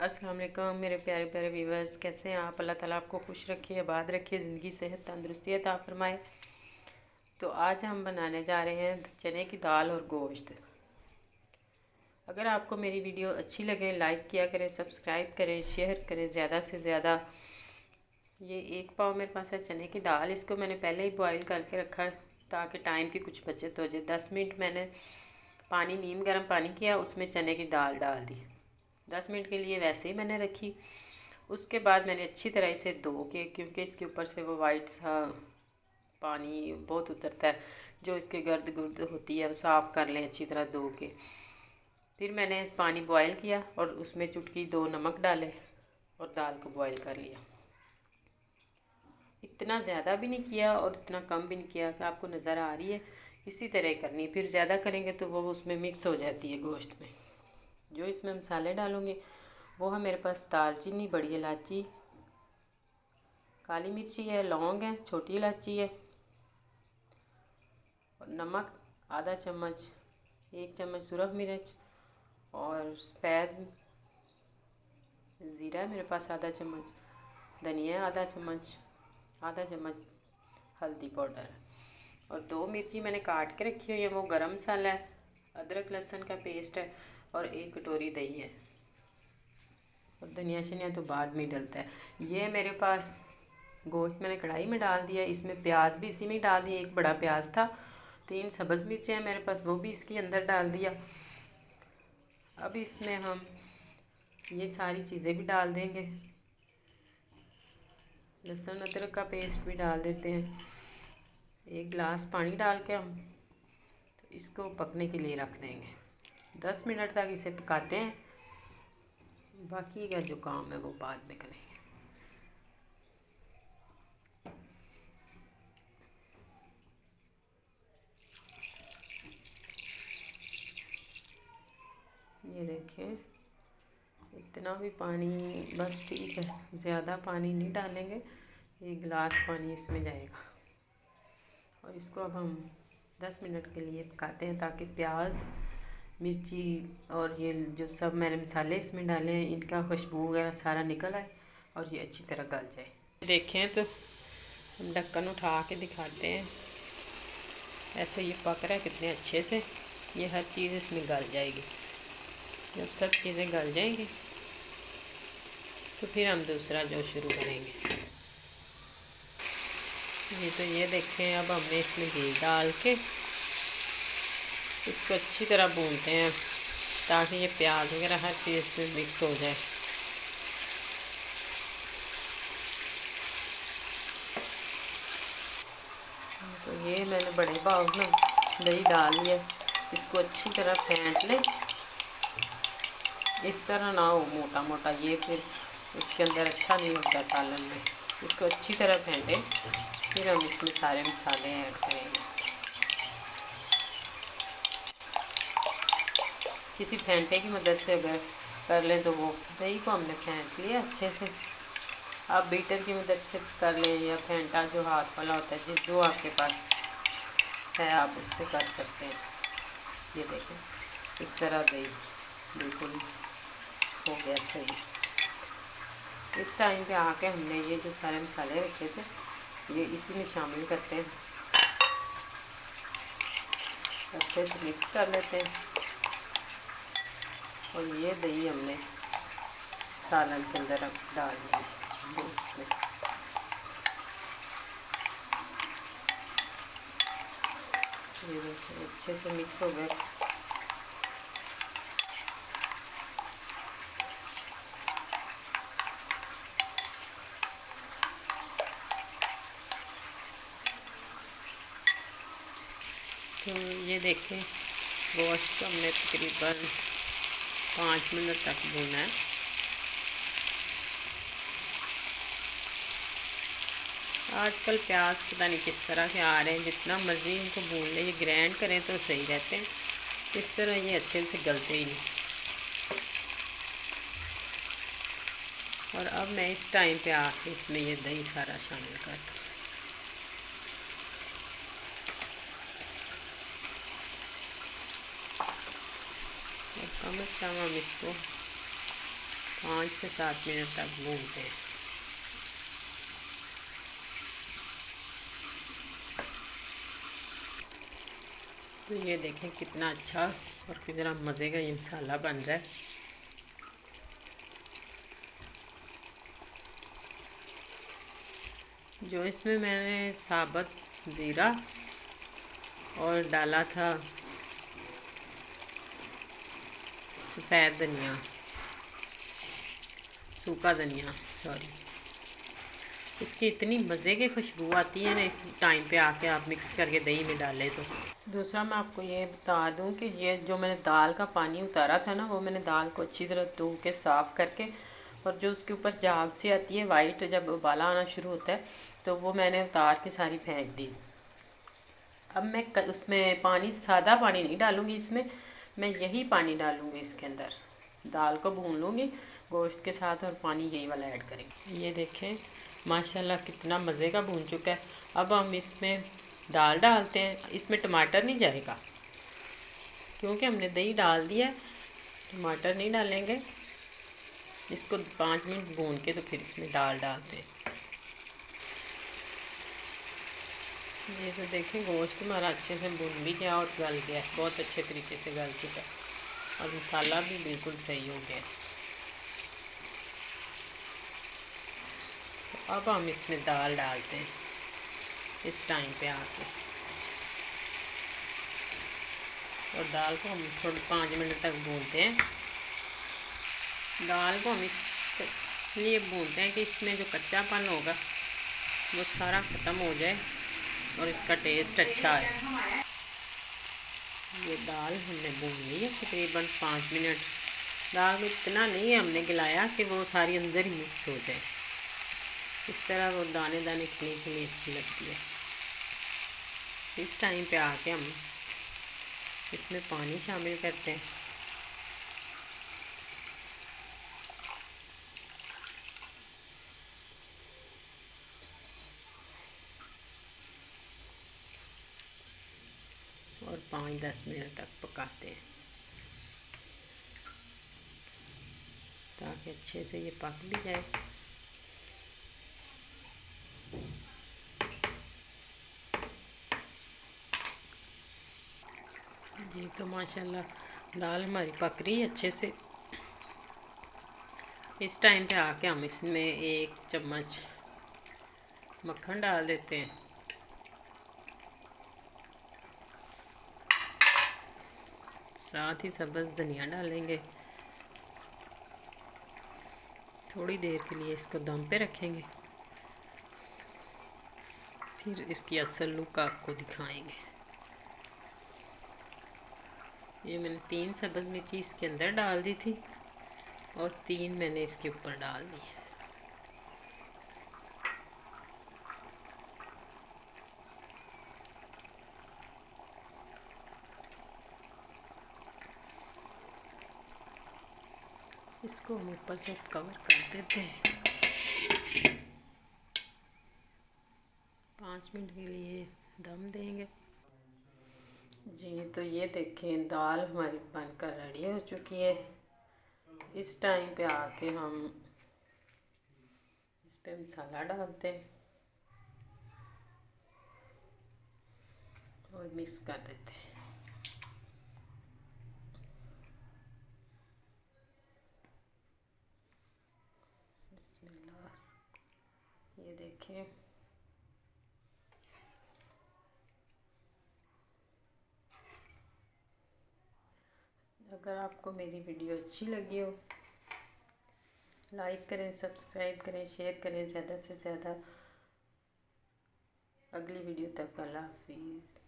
अस्सलाम वालेकुम मेरे प्यारे प्यारे व्यूवर्स, कैसे हैं आप। अल्लाह ताला आपको खुश रखे, आबाद रखे, ज़िंदगी सेहत तंदुरुस्ती अता फरमाए। तो आज हम बनाने जा रहे हैं चने की दाल और गोश्त। अगर आपको मेरी वीडियो अच्छी लगे लाइक किया करें, सब्सक्राइब करें, शेयर करें ज़्यादा से ज़्यादा। ये 1 पाव मेरे पास है चने की दाल। इसको मैंने पहले ही बॉईल करके रखा है ताकि टाइम की कुछ बचत हो जाए। 10 मिनट मैंने पानी नीम गर्म पानी किया, उसमें चने की दाल डाल दी। 10 मिनट के लिए वैसे ही मैंने रखी। उसके बाद मैंने अच्छी तरह इसे धो के, क्योंकि इसके ऊपर से वो वाइट सा पानी बहुत उतरता है, जो इसके गर्द गुर्द होती है वो साफ़ कर लें अच्छी तरह धो के। फिर मैंने इस पानी बॉयल किया और उसमें चुटकी 2 नमक डाले और दाल को बॉयल कर लिया। इतना ज़्यादा भी नहीं किया और इतना कम भी नहीं किया कि आपको नज़र आ रही है, इसी तरह करनी है। फिर ज़्यादा करेंगे तो वो उसमें मिक्स हो जाती है गोश्त में। जो इसमें मसाले डालूँगी वो है मेरे पास दालचीनी, बड़ी इलायची, काली मिर्ची है, लौंग है, छोटी इलायची है और नमक आधा चम्मच, 1 चम्मच सुरख मिर्च और सफ़ेद ज़ीरा है मेरे पास आधा चम्मच, धनिया आधा चम्मच, आधा चम्मच हल्दी पाउडर है और 2 मिर्ची मैंने काट के रखी हुई है, वो गरम मसाला है, अदरक लहसुन का पेस्ट है और 1 कटोरी दही है। और धनिया शनिया तो बाद में डलता है। ये मेरे पास गोश्त मैंने कढ़ाई में डाल दिया। इसमें प्याज भी इसी में डाल दिया, 1 बड़ा प्याज था, 3 सब्ज़ मिर्चें हैं मेरे पास, वो भी इसके अंदर डाल दिया। अब इसमें हम ये सारी चीज़ें भी डाल देंगे, लहसुन अदरक का पेस्ट भी डाल देते हैं। 1 गिलास पानी डाल के हम तो इसको पकने के लिए रख देंगे। 10 मिनट तक इसे पकाते हैं, बाकी का जो काम है वो बाद में करेंगे। ये देखें, इतना भी पानी बस ठीक है, ज़्यादा पानी नहीं डालेंगे। 1 गिलास पानी इसमें जाएगा और इसको अब हम 10 मिनट के लिए पकाते हैं ताकि प्याज, मिर्ची और ये जो सब मैंने मसाले इसमें डाले हैं इनका खुशबू वगैरह सारा निकल आए और ये अच्छी तरह गल जाए। देखें तो हम ढक्कन उठा के दिखाते हैं, ऐसे ये पक रहा है कितने अच्छे से। ये हर चीज़ इसमें गल जाएगी। जब सब चीज़ें गल जाएंगी तो फिर हम दूसरा जो शुरू करेंगे। ये देखें, अब हमने इसमें घी डाल के इसको अच्छी तरह भूनते हैं ताकि ये प्याज वगैरह हर चीज़ इसमें मिक्स हो जाए। तो ये मैंने बड़े बाउल में दही डाल लिया, इसको अच्छी तरह फेंट लें। इस तरह ना हो मोटा मोटा, ये फिर उसके अंदर अच्छा नहीं होता सालन में। इसको अच्छी तरह फेंटें, फिर हम इसमें सारे मसाले ऐड करेंगे। किसी फेंटे की मदद से अगर कर लें तो वो दही को हमने फेंट लिया अच्छे से। आप बीटर की मदद से कर लें या फेंटा जो हाथ वाला होता है, जो आपके पास है आप उससे कर सकते हैं। ये देखें, इस तरह दही बिल्कुल हो गया सही। इस टाइम पे आके हमने ये जो सारे मसाले रखे थे ये इसी में शामिल करते हैं, अच्छे से मिक्स कर लेते हैं और ये दही हमने सालन के अंदर डाल दी गोश्त में। ये देखिए अच्छे से मिक्स हो गए। तो ये देखें, गोश्त को हमने तकरीबन 5 मिनट तक भूना है। आजकल प्याज पता नहीं किस तरह के आ रहे हैं, जितना मर्ज़ी इनको भून लें, ये ग्राइंड करें तो सही रहते हैं, इस तरह ये अच्छे से गलते ही नहीं। और अब मैं इस टाइम पे आके इसमें ये दही सारा शामिल कर दूँ। कम से कम हम इसको 5 से 7 मिनट तक भूनते हैं। तो ये देखें कितना अच्छा और कितना मज़े का ये मसाला बन रहा है। जो इसमें मैंने साबुत ज़ीरा और डाला था सफ़ेद धनिया, सूखा धनिया सॉरी, उसकी इतनी मज़े की खुशबू आती है ना इस टाइम पे आके आप मिक्स करके दही में डालें तो। दूसरा मैं आपको ये बता दूं कि ये जो मैंने दाल का पानी उतारा था ना, वो मैंने दाल को अच्छी तरह धो के साफ़ करके, और जो उसके ऊपर झाग सी आती है वाइट, जब उबाला आना शुरू होता है तो वो मैंने उतार के सारी फेंक दी। अब मैं उसमें पानी, सादा पानी नहीं डालूँगी इसमें, मैं यही पानी डालूँगी इसके अंदर। दाल को भून लूँगी गोश्त के साथ और पानी यही वाला ऐड करेंगे। ये देखें माशाल्लाह कितना मज़े का भून चुका है। अब हम इसमें दाल डालते हैं। इसमें टमाटर नहीं जाएगा क्योंकि हमने दही डाल दिया है, टमाटर नहीं डालेंगे। इसको 5 मिनट भून के तो फिर इसमें दाल डालते हैं। ये तो देखें गोश्त हमारा अच्छे से भुन भी गया और गल गया, बहुत अच्छे तरीके से गल चुका है और मसाला भी बिल्कुल सही हो गया। तो अब हम इसमें दाल डालते हैं इस टाइम पे आके, और दाल को हम थोड़ी 5 मिनट तक भूनते हैं। दाल को हम इसलिए भूनते हैं कि इसमें जो कच्चापन होगा वो सारा ख़त्म हो जाए और इसका टेस्ट अच्छा है। ये दाल हमने भून ली है तकरीबन 5 मिनट। दाल को इतना नहीं हमने गलाया कि वो सारी अंदर ही मिक्स हो जाए, इस तरह वो दाने दाने खाने के लिए अच्छी लगती है। इस टाइम पे आके हम इसमें पानी शामिल करते हैं। और 5-10 मिनट तक पकाते हैं ताकि अच्छे से ये पक भी जाए। जी तो माशाल्लाह दाल हमारी पक रही है अच्छे से। इस टाइम पे आके हम इसमें 1 चम्मच मक्खन डाल देते हैं। साथ ही सब्ज़ धनिया डालेंगे। थोड़ी देर के लिए इसको दम पे रखेंगे, फिर इसकी असल लुक आपको दिखाएंगे। ये मैंने 3 सब्ज़ मिर्ची इसके अंदर डाल दी थी और 3 मैंने इसके ऊपर डाल दी है। इसको हम ऊपर से कवर कर देते हैं। 5 मिनट के लिए दम देंगे। जी तो ये देखें दाल हमारी बनकर रेडी हो चुकी है। इस टाइम पे आके हम इस पे मसाला डालते हैं और मिक्स कर देते हैं। बिस्मिल्लाह। ये देखें अगर आपको मेरी वीडियो अच्छी लगी हो लाइक करें, सब्सक्राइब करें, शेयर करें ज़्यादा से ज़्यादा। अगली वीडियो तक अल्लाह हाफिज़।